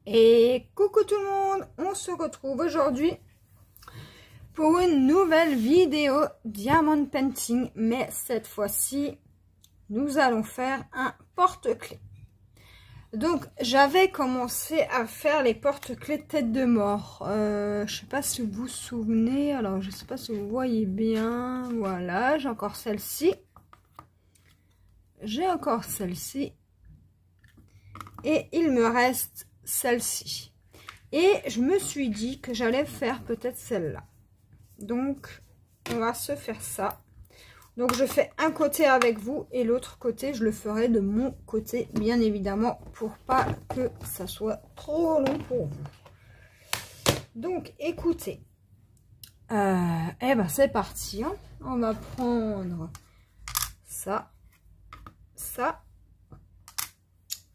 Et coucou tout le monde, on se retrouve aujourd'hui pour une nouvelle vidéo Diamond Painting, mais cette fois-ci, nous allons faire un porte-clés. Donc, j'avais commencé à faire les porte-clés tête de mort. Je sais pas si vous vous souvenez, alors je sais pas si vous voyez bien. Voilà, j'ai encore celle-ci. J'ai encore celle-ci. Et il me reste celle-ci. Et je me suis dit que j'allais faire peut-être celle-là. Donc, on va se faire ça. Donc, je fais un côté avec vous et l'autre côté, je le ferai de mon côté, bien évidemment, pour pas que ça soit trop long pour vous. Donc, écoutez. Eh ben, c'est parti. Hein. On va prendre ça. Ça.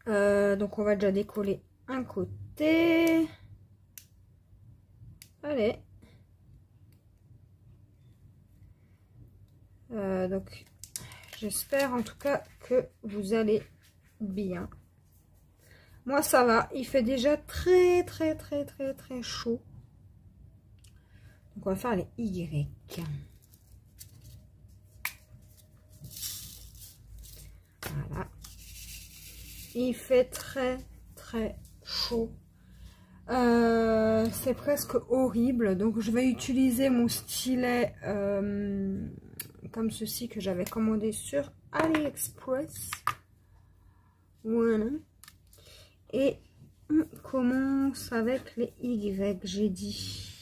Donc, on va déjà décoller un côté. Allez. Donc, j'espère en tout cas que vous allez bien. Moi, ça va. Il fait déjà très chaud. Donc, on va faire les Y. Voilà. Il fait très chaud. C'est presque horrible. Donc, je vais utiliser mon stylet comme ceci que j'avais commandé sur AliExpress. Voilà. Et on commence avec les Y, j'ai dit.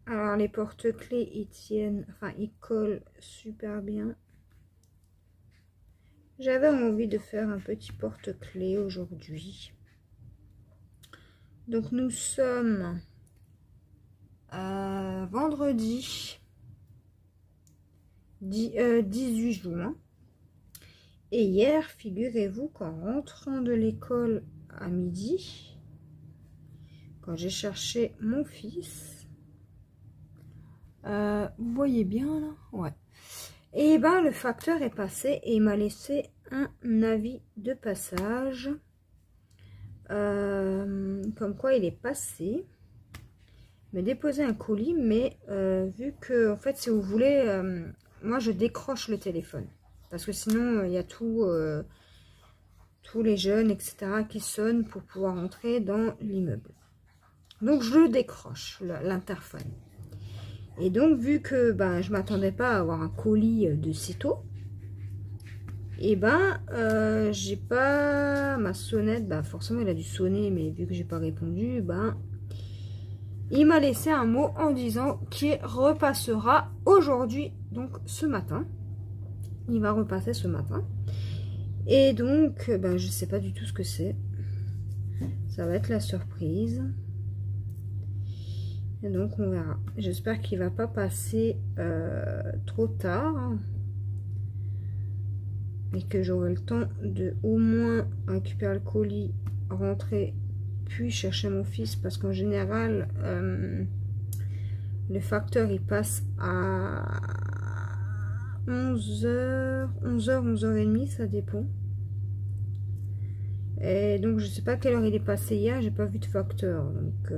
Alors, les porte-clés, ils tiennent, enfin, ils collent super bien. J'avais envie de faire un petit porte-clés aujourd'hui. Donc, nous sommes vendredi 18 juin. Et hier, figurez-vous qu'en rentrant de l'école à midi, quand j'ai cherché mon fils, vous voyez bien là? Ouais. Et ben le facteur est passé et il m'a laissé un avis de passage. Comme quoi il est passé. Me déposer un colis, mais vu que en fait si vous voulez, moi je décroche le téléphone. Parce que sinon il y a tous les jeunes, etc. qui sonnent pour pouvoir entrer dans l'immeuble. Donc je le décroche, l'interphone. Et donc, vu que ben, je m'attendais pas à avoir un colis de sitôt, et ben, j'ai pas ma sonnette, ben, forcément il a dû sonner, mais vu que j'ai pas répondu, ben, il m'a laissé un mot en disant qu'il repassera aujourd'hui, donc ce matin. Il va repasser ce matin. Et donc, ben, je sais pas du tout ce que c'est. Ça va être la surprise. Et donc on verra. J'espère qu'il va pas passer trop tard et que j'aurai le temps de au moins récupérer le colis, rentrer, puis chercher mon fils, parce qu'en général le facteur il passe à 11h, 11h30, ça dépend. Et donc je sais pas à quelle heure il est passé hier, j'ai pas vu de facteur, donc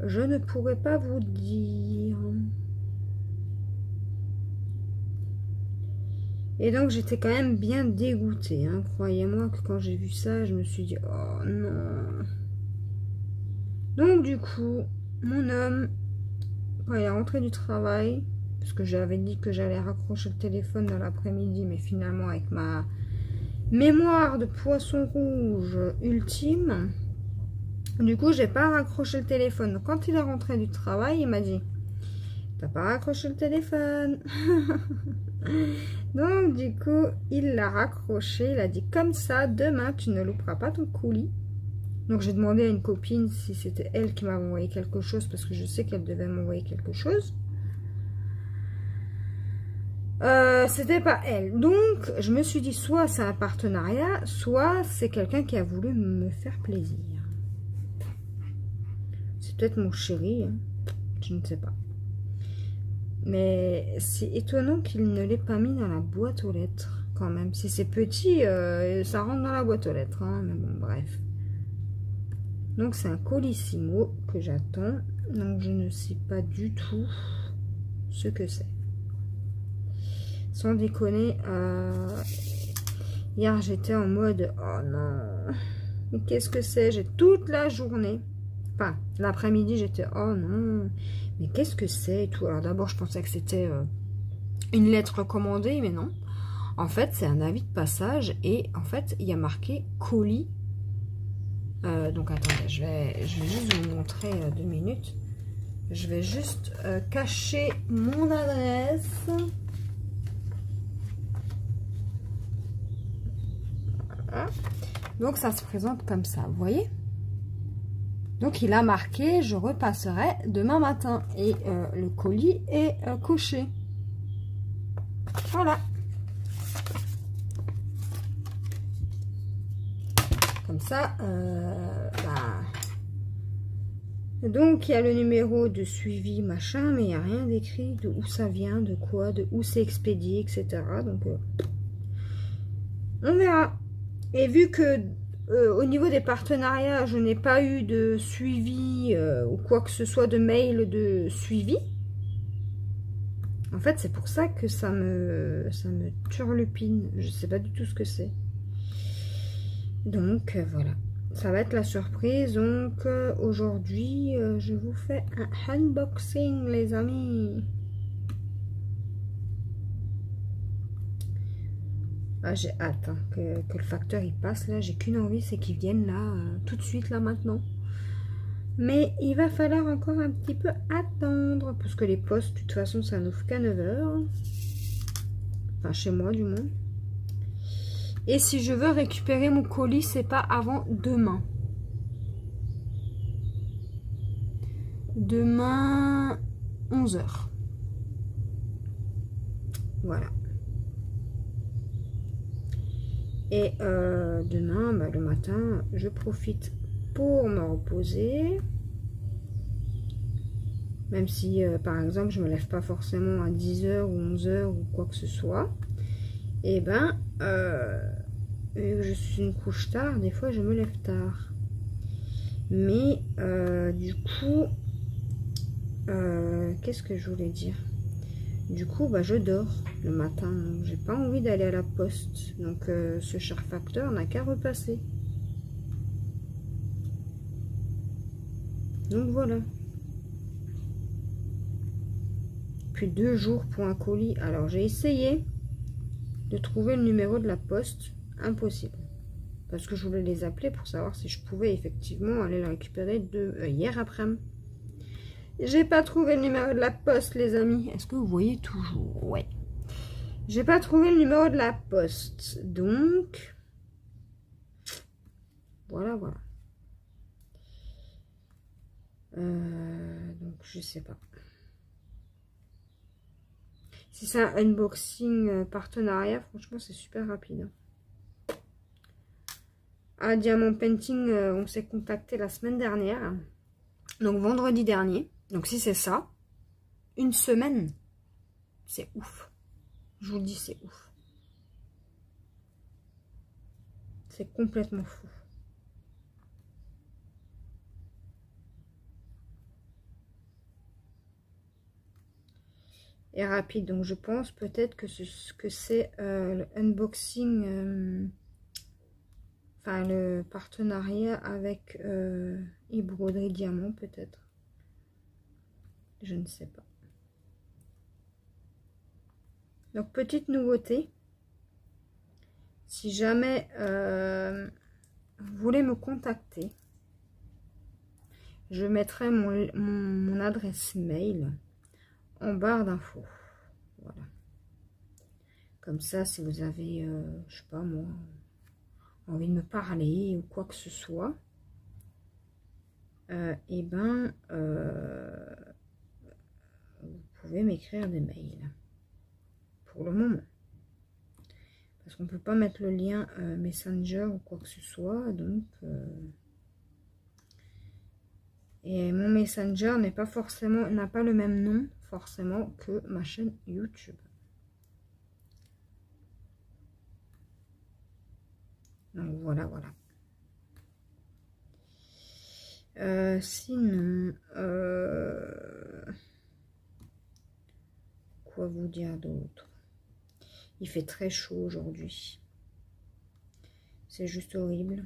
je ne pourrais pas vous dire. Et donc, j'étais quand même bien dégoûtée. Hein. Croyez-moi que quand j'ai vu ça, je me suis dit, oh non. Donc, du coup, mon homme, quand il est rentré du travail, parce que j'avais dit que j'allais raccrocher le téléphone dans l'après-midi, mais finalement, avec ma mémoire de poisson rouge ultime, du coup, j'ai pas raccroché le téléphone. Donc, quand il est rentré du travail, il m'a dit, t'as pas raccroché le téléphone. Donc, du coup, il l'a raccroché. Il a dit, comme ça, demain, tu ne louperas pas ton colis. Donc, j'ai demandé à une copine si c'était elle qui m'avait envoyé quelque chose, parce que je sais qu'elle devait m'envoyer quelque chose. C'était pas elle. Donc, je me suis dit, soit c'est un partenariat, soit c'est quelqu'un qui a voulu me faire plaisir. C'est peut-être mon chéri, hein. Je ne sais pas. Mais c'est étonnant qu'il ne l'ait pas mis dans la boîte aux lettres, quand même. Si c'est petit, ça rentre dans la boîte aux lettres, hein, mais bon, bref. Donc, c'est un colissimo que j'attends. Donc, je ne sais pas du tout ce que c'est. Sans déconner, hier, j'étais en mode, oh non, mais qu'est-ce que c'est? J'ai toute la journée. Enfin, l'après-midi, j'étais, oh non, mais qu'est-ce que c'est et tout. Alors d'abord, je pensais que c'était une lettre recommandée, mais non. En fait, c'est un avis de passage et en fait, il y a marqué colis. Donc attendez, je vais juste vous montrer 2 minutes. Je vais juste cacher mon adresse. Voilà. Donc ça se présente comme ça, vous voyez? Donc il a marqué, je repasserai demain matin. Et le colis est coché. Voilà. Comme ça, donc il y a le numéro de suivi, machin, mais il n'y a rien d'écrit de où ça vient, de quoi, de où c'est expédié, etc. Donc on verra. Et vu que au niveau des partenariats, je n'ai pas eu de suivi ou quoi que ce soit de mail de suivi. En fait, c'est pour ça que ça me turlupine. Je ne sais pas du tout ce que c'est. Donc, voilà. Ça va être la surprise. Donc, aujourd'hui, je vous fais un unboxing, les amis. Ah, j'ai hâte hein, que le facteur il passe là. J'ai qu'une envie, c'est qu'il vienne là, tout de suite, là, maintenant. Mais il va falloir encore un petit peu attendre. Parce que les postes, de toute façon, ça n'ouvre qu'à 9 h. Enfin, chez moi, du moins. Et si je veux récupérer mon colis, c'est pas avant demain. Demain, 11 h. Voilà. Et demain, le matin, je profite pour me reposer. Même si, par exemple, je me lève pas forcément à 10 h ou 11 h ou quoi que ce soit. Et ben, vu que je suis une couche tard, des fois je me lève tard. Mais du coup, qu'est-ce que je voulais dire? Du coup, je dors le matin. Donc j'ai pas envie d'aller à la poste. Donc ce cher facteur n'a qu'à repasser. Donc voilà. Puis 2 jours pour un colis. Alors j'ai essayé de trouver le numéro de la poste. Impossible. Parce que je voulais les appeler pour savoir si je pouvais effectivement aller le récupérer hier après-midi. J'ai pas trouvé le numéro de la poste, les amis. Est-ce que vous voyez toujours? Ouais. J'ai pas trouvé le numéro de la poste. Donc, voilà, voilà. Donc, je sais pas. Si c'est un unboxing partenariat, franchement, c'est super rapide. Hein. À Diamond Painting, on s'est contacté la semaine dernière. Donc, vendredi dernier. Donc, si c'est ça, une semaine, c'est ouf. Je vous le dis, c'est ouf. C'est complètement fou. Et rapide. Donc, je pense peut-être que c'est le unboxing, enfin, le partenariat avec e-broderie Diamant, peut-être. Je ne sais pas. Donc, petite nouveauté. Si jamais vous voulez me contacter, je mettrai mon adresse mail en barre d'infos. Voilà. Comme ça, si vous avez, je sais pas moi, envie de me parler ou quoi que ce soit, et ben, vous pouvez m'écrire des mails. Pour le moment. Parce qu'on ne peut pas mettre le lien Messenger ou quoi que ce soit. Donc, Et mon Messenger n'est pas forcément, n'a pas le même nom forcément que ma chaîne YouTube. Donc voilà, voilà. Sinon, quoi vous dire d'autre? Il fait très chaud aujourd'hui. C'est juste horrible.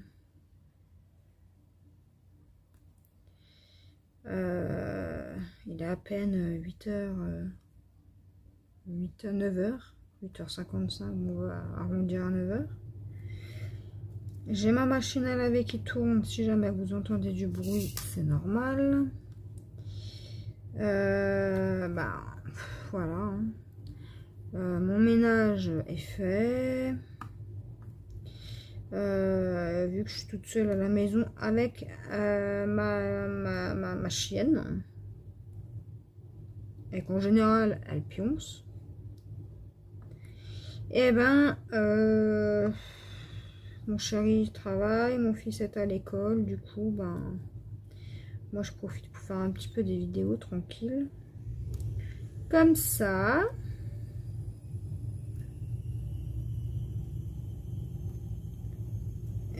Il est à peine 8h, 9h, 8h55, on va arrondir à 9h. J'ai ma machine à laver qui tourne, si jamais vous entendez du bruit, c'est normal. Bah, voilà. Hein. Mon ménage est fait. Vu que je suis toute seule à la maison avec ma chienne. Et qu'en général, elle pionce. Et ben, mon chéri travaille, mon fils est à l'école. Du coup, ben, moi je profite pour faire un petit peu des vidéos tranquilles. Comme ça.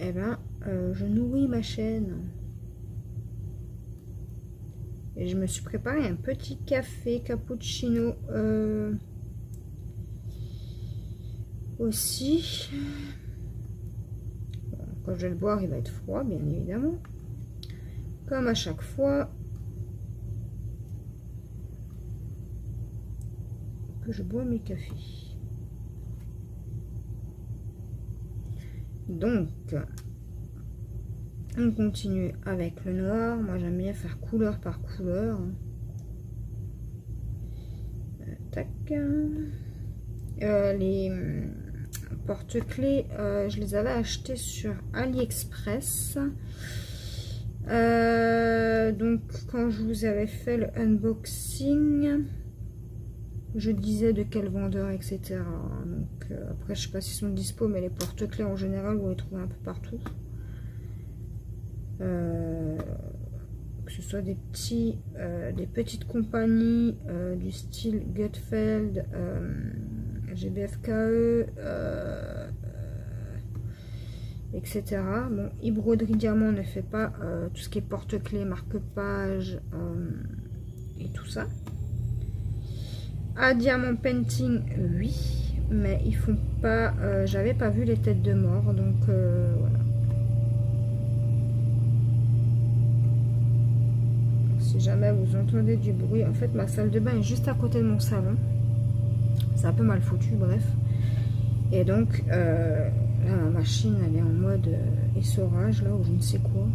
Eh ben, je nourris ma chaîne. Et je me suis préparé un petit café cappuccino aussi. Bon, quand je vais le boire, il va être froid, bien évidemment. Comme à chaque fois que je bois mes cafés. Donc, on continue avec le noir. Moi, j'aime bien faire couleur par couleur. Tac. Les porte-clés, je les avais achetés sur AliExpress. Donc, quand je vous avais fait le unboxing, je disais de quel vendeur, etc. Donc, après, je sais pas s'ils sont dispo, mais les porte-clés en général, vous les trouvez un peu partout. Que ce soit des petites compagnies du style Gutfeld, GBFKE, etc. Bon, e-broderie diamant ne fait pas tout ce qui est porte-clés, marque-page et tout ça. À diamant painting, oui, mais ils font pas. J'avais pas vu les têtes de mort, donc voilà. Si jamais vous entendez du bruit, en fait ma salle de bain est juste à côté de mon salon. C'est un peu mal foutu, bref. Et donc là ma machine elle est en mode essorage là ou je ne sais quoi.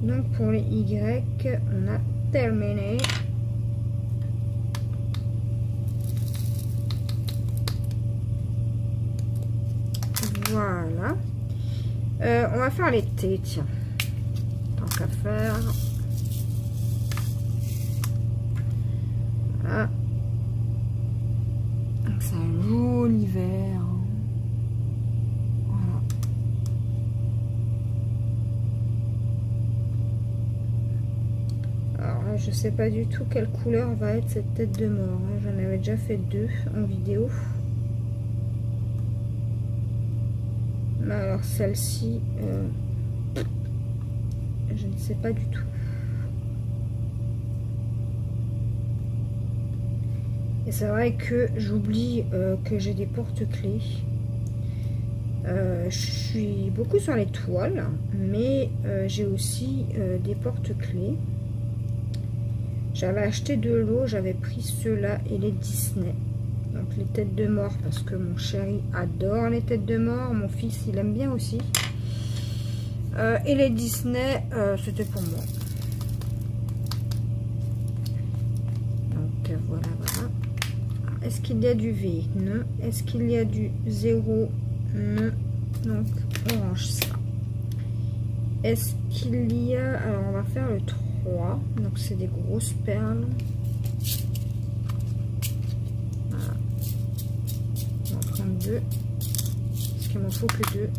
Donc pour les Y, on a terminé. Voilà. On va faire les T, tiens. Tant qu'à faire. Voilà. Donc c'est un joli vert. Voilà. Alors là, je sais pas du tout quelle couleur va être cette tête de mort. J'en avais déjà fait 2 en vidéo. Mais alors celle-ci, je ne sais pas du tout. Et c'est vrai que j'oublie que j'ai des porte-clés. Je suis beaucoup sur les toiles, mais j'ai aussi des porte-clés. J'avais acheté de l'eau, j'avais pris ceux-là et les Disney. Donc les têtes de mort, parce que mon chéri adore les têtes de mort. Mon fils, il aime bien aussi. Et les Disney, c'était pour moi. Donc voilà, voilà. Est-ce qu'il y a du V? Non. Est-ce qu'il y a du 0? Non. Donc on range ça. Est-ce qu'il y a... Alors on va faire le 3. Donc c'est des grosses perles. Voilà. On va prendre 2. Parce qu'il m'en faut que 2.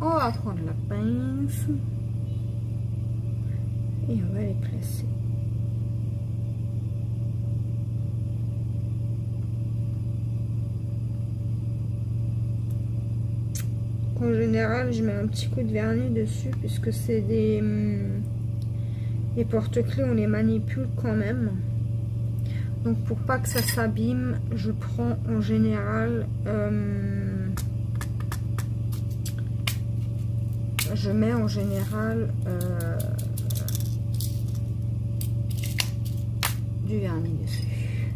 On va prendre la pince et on va les placer. En général, je mets un petit coup de vernis dessus puisque c'est des les porte-clés, on les manipule quand même. Donc pour pas que ça s'abîme, je prends en général je mets en général du vernis dessus.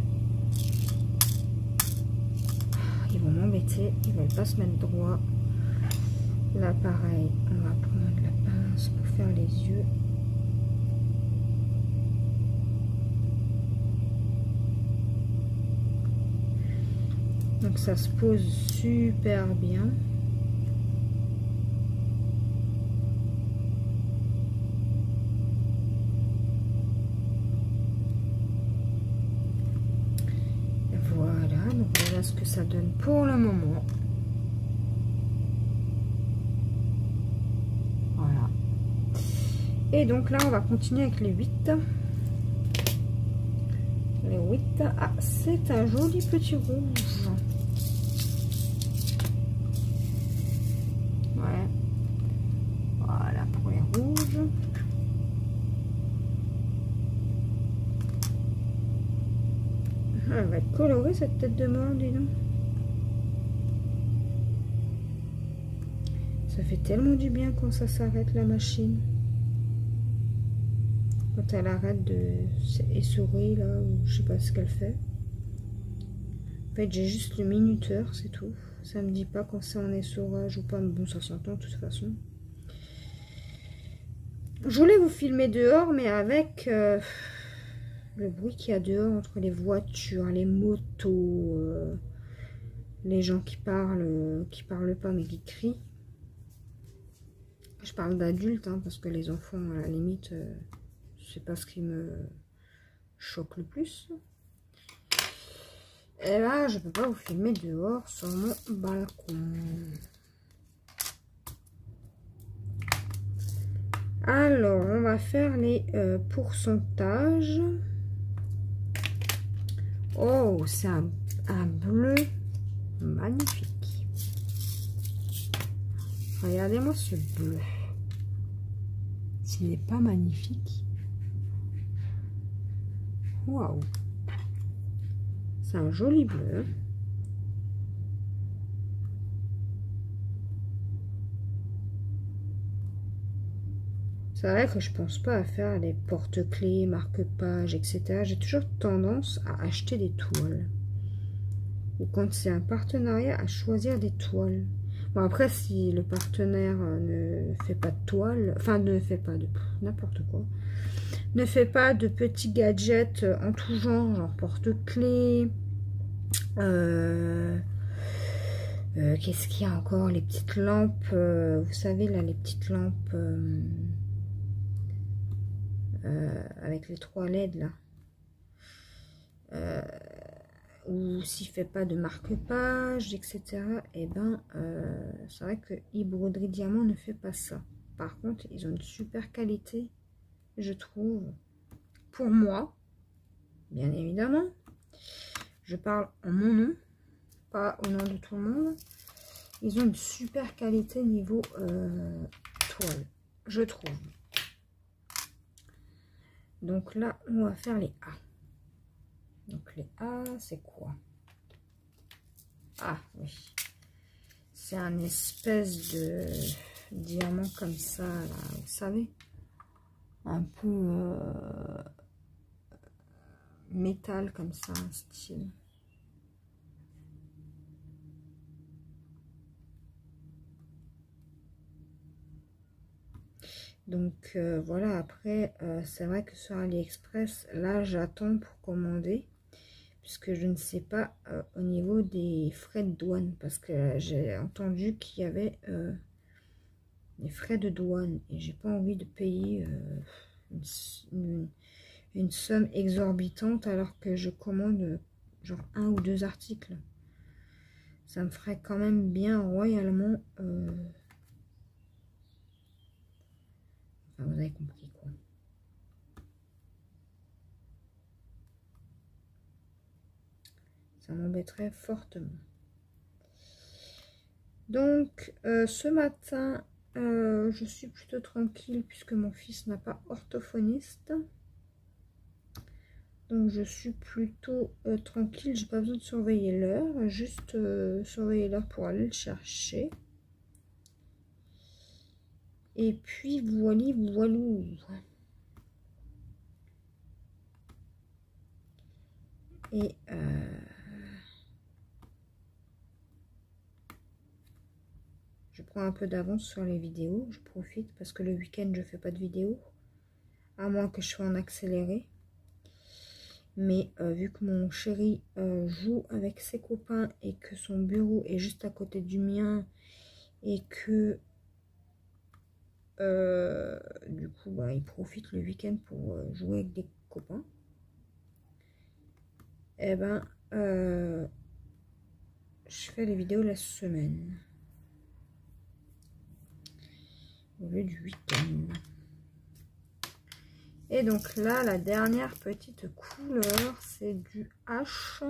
Ils vont m'embêter, ils veulent pas se mettre droit. Là pareil, on va prendre la pince pour faire les yeux. Donc ça se pose super bien. Voilà, donc voilà ce que ça donne pour le moment. Voilà. Et donc là, on va continuer avec les 8. Les 8. Ah, c'est un joli petit rouge. Ouais. Voilà pour les rouges. Elle va être colorée cette tête de mort, dis donc. Ça fait tellement du bien quand ça s'arrête la machine. Quand elle arrête de essorer là, ou je sais pas ce qu'elle fait. En fait, j'ai juste le minuteur, c'est tout. Ça me dit pas quand c'est en essorage ou pas, mais bon, ça s'entend de toute façon. Je voulais vous filmer dehors, mais avec le bruit qu'il y a dehors entre les voitures, les motos, les gens qui parlent pas mais qui crient. Je parle d'adultes, hein, parce que les enfants, à la limite, c'est pas ce qui me choque le plus. Et là, je peux pas vous filmer dehors sur mon balcon. Alors, on va faire les pourcentages. Oh, c'est un bleu magnifique. Regardez-moi ce bleu. S'il n'est pas magnifique. Waouh. C'est un joli bleu. C'est vrai que je pense pas à faire les porte-clés, marque-pages, etc. J'ai toujours tendance à acheter des toiles. Ou quand c'est un partenariat, à choisir des toiles. Bon, après, si le partenaire ne fait pas de toile, enfin ne fait pas de n'importe quoi, ne fait pas de petits gadgets en tout genre porte-clés, qu'est-ce qu'il y a encore, les petites lampes, vous savez là, les petites lampes avec les 3 LED là, ou s'il fait pas de marque-page, etc. Et ben, c'est vrai que Broderie Diamant ne fait pas ça. Par contre, ils ont une super qualité, je trouve, pour moi, bien évidemment. Je parle en mon nom, pas au nom de tout le monde. Ils ont une super qualité niveau toile, je trouve. Donc là, on va faire les A. Donc les A, c'est quoi? Ah oui, c'est un espèce de diamant comme ça, là, vous savez, un peu métal comme ça, style. Donc voilà, après, c'est vrai que sur AliExpress, là, j'attends pour commander. Puisque je ne sais pas au niveau des frais de douane, parce que j'ai entendu qu'il y avait des frais de douane et j'ai pas envie de payer une somme exorbitante alors que je commande genre 1 ou 2 articles. Ça me ferait quand même bien royalement Enfin, vous avez compris quoi. Ça m'embêterait fortement. Donc, ce matin, je suis plutôt tranquille puisque mon fils n'a pas orthophoniste. Donc, je suis plutôt tranquille. J'ai pas besoin de surveiller l'heure. Juste surveiller l'heure pour aller le chercher. Et puis, voilou. Et je prends un peu d'avance sur les vidéos. Je profite parce que le week-end, je fais pas de vidéo. À moins que je sois en accéléré. Mais vu que mon chéri joue avec ses copains et que son bureau est juste à côté du mien et que du coup bah, il profite le week-end pour jouer avec des copains, et ben je fais les vidéos la semaine au lieu du week-end. Et donc là, la dernière petite couleur, c'est du H.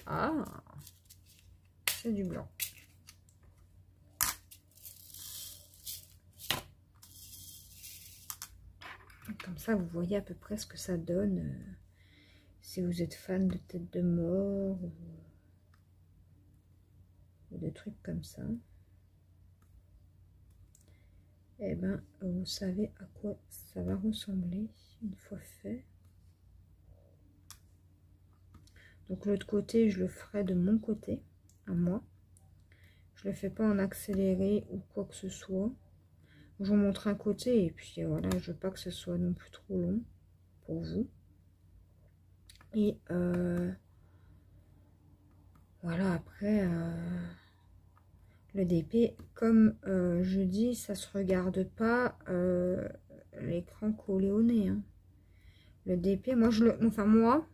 Ah, c'est du blanc. Comme ça, vous voyez à peu près ce que ça donne. Si vous êtes fan de Tête de Mort ou de trucs comme ça. Et ben, vous savez à quoi ça va ressembler une fois fait. Donc l'autre côté, je le ferai de mon côté, à moi. Je le fais pas en accéléré ou quoi que ce soit. Je vous montre un côté et puis voilà, je veux pas que ce soit non plus trop long pour vous. Et voilà, après, le DP, comme je dis, ça se regarde pas l'écran collé au nez. Hein. Le DP, moi, moi,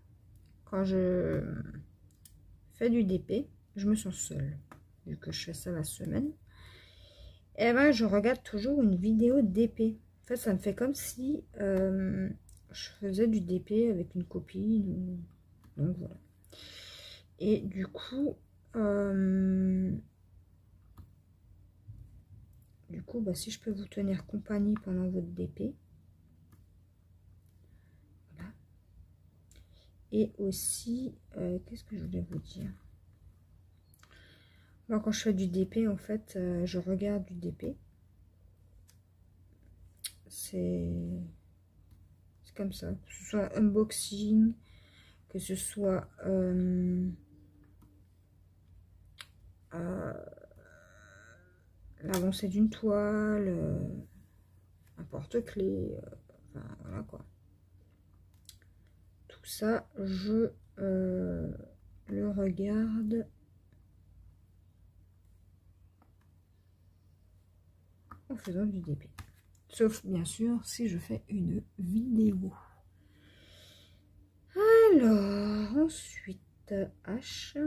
quand je fais du DP, je me sens seule, vu que je fais ça la semaine. Et ben, je regarde toujours une vidéo DP. En fait, ça me fait comme si je faisais du DP avec une copine. Donc voilà. Et du coup, bah, si je peux vous tenir compagnie pendant votre DP. Voilà. Et aussi, qu'est-ce que je voulais vous dire? Moi, quand je fais du DP, en fait, je regarde du DP. C'est comme ça. Que ce soit unboxing, que ce soit l'avancée d'une toile, un porte-clés, enfin voilà quoi. Tout ça, je le regarde en faisant du DP. Sauf bien sûr si je fais une vidéo. Alors, ensuite, H.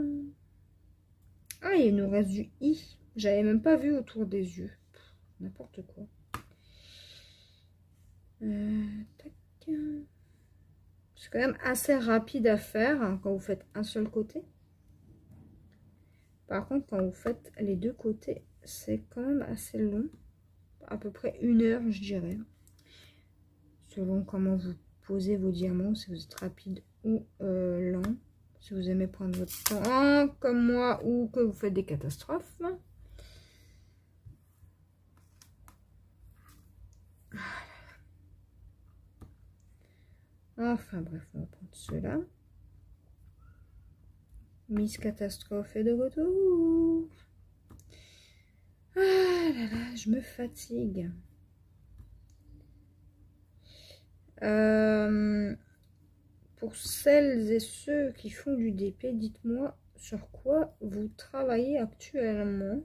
Ah, il nous reste du I. J'avais même pas vu autour des yeux. N'importe quoi. Tac. C'est quand même assez rapide à faire hein, quand vous faites un seul côté. Par contre, quand vous faites les deux côtés, c'est quand même assez long. À peu près 1 heure, je dirais. Selon comment vous posez vos diamants, si vous êtes rapide ou lent. Si vous aimez prendre votre temps, comme moi, ou que vous faites des catastrophes. Enfin bref, on va prendre ceux-là. Miss Catastrophe est de retour. Ah là là, je me fatigue. Pour celles et ceux qui font du DP, dites-moi sur quoi vous travaillez actuellement.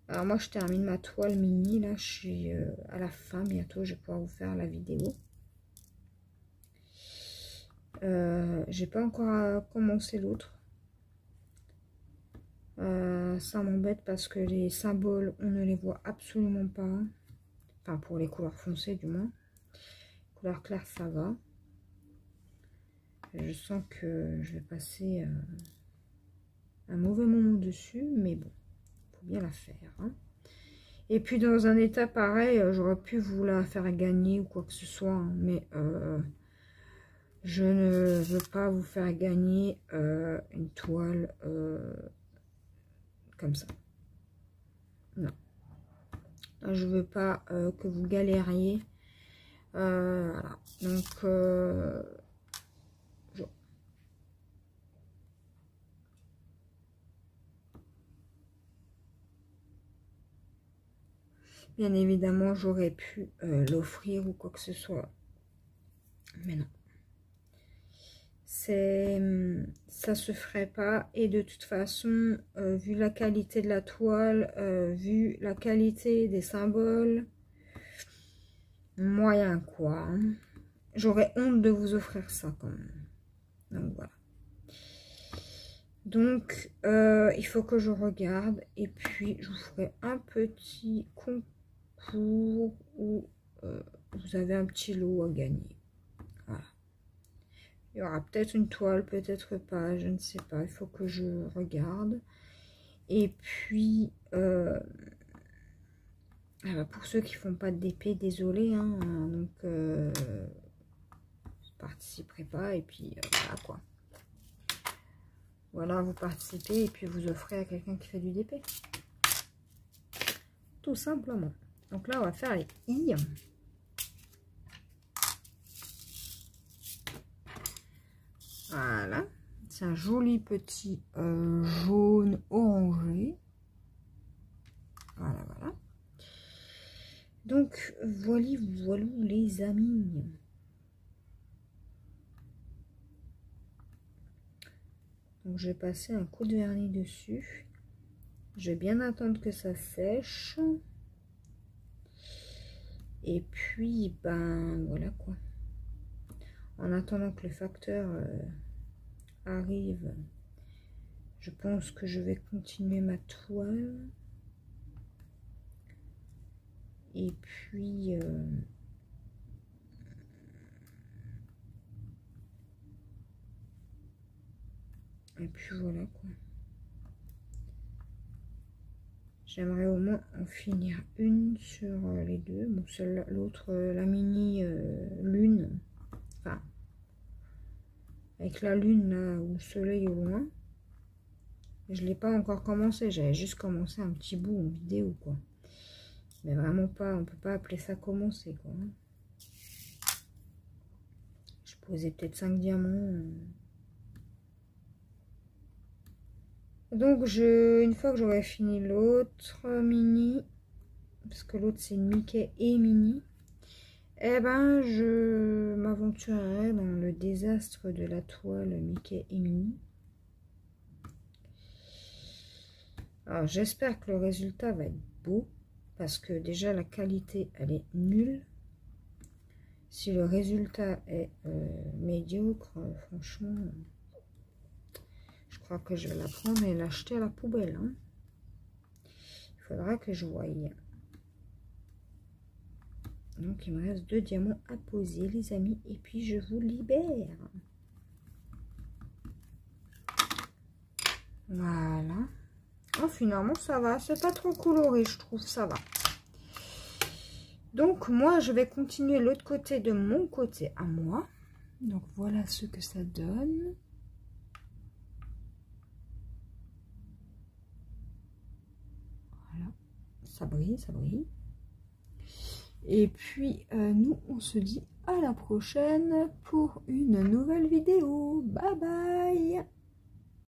Alors moi, je termine ma toile mini. Là, je suis à la fin. Bientôt, je vais pouvoir vous faire la vidéo. J'ai pas encore commencé l'autre. Ça m'embête parce que les symboles, on ne les voit absolument pas. Enfin, pour les couleurs foncées du moins. Couleur claire, ça va. Je sens que je vais passer un mauvais moment dessus, mais bon, faut bien la faire. Hein. Et puis dans un état pareil, j'aurais pu vous la faire gagner ou quoi que ce soit, hein, mais je ne veux pas vous faire gagner une toile comme ça. Non. Je veux pas que vous galériez. Voilà. Donc, bien évidemment, j'aurais pu l'offrir ou quoi que ce soit. Mais non. Ça se ferait pas. Et de toute façon, vu la qualité de la toile, vu la qualité des symboles, moyen quoi. Hein. J'aurais honte de vous offrir ça quand même. Donc voilà. Donc, il faut que je regarde. Et puis, je vous ferai un petit concours où vous avez un petit lot à gagner. Voilà. Il y aura peut-être une toile, peut-être pas, je ne sais pas. Il faut que je regarde. Et puis, pour ceux qui font pas de DP, désolé. Hein, donc, je participerai pas. Et puis, voilà quoi. Voilà, vous participez et puis vous offrez à quelqu'un qui fait du DP. Tout simplement. Donc là, on va faire les I. Voilà. C'est un joli petit jaune orangé. Voilà, voilà. Donc, voilà les amis. Donc, je vais passer un coup de vernis dessus. Je vais bien attendre que ça sèche. Et puis, ben, voilà quoi. En attendant que le facteur arrive, je pense que je vais continuer ma toile. Et puis... et puis voilà quoi. J'aimerais au moins en finir une sur les deux. Bon, l'autre, la mini lune. Enfin, avec la lune là, ou le soleil au loin. Je ne l'ai pas encore commencé. J'avais juste commencé un petit bout en vidéo quoi. Mais vraiment pas, on peut pas appeler ça commencer quoi. Je posais peut-être 5 diamants. Donc, une fois que j'aurai fini l'autre mini, parce que l'autre c'est Mickey et Minnie, eh ben, je m'aventurerai dans le désastre de la toile Mickey et Minnie. Alors, j'espère que le résultat va être beau, parce que déjà la qualité, elle est nulle. Si le résultat est médiocre, franchement... je crois que je vais la prendre et l'acheter à la poubelle. Hein. Il faudra que je voie. Donc, il me reste 2 diamants à poser, les amis. Et puis, je vous libère. Voilà. Oh, finalement, ça va. C'est pas trop coloré, je trouve. Ça va. Donc, moi, je vais continuer l'autre côté de mon côté à moi. Donc, voilà ce que ça donne. Ça brille, ça brille. Et puis, nous, on se dit à la prochaine pour une nouvelle vidéo. Bye bye!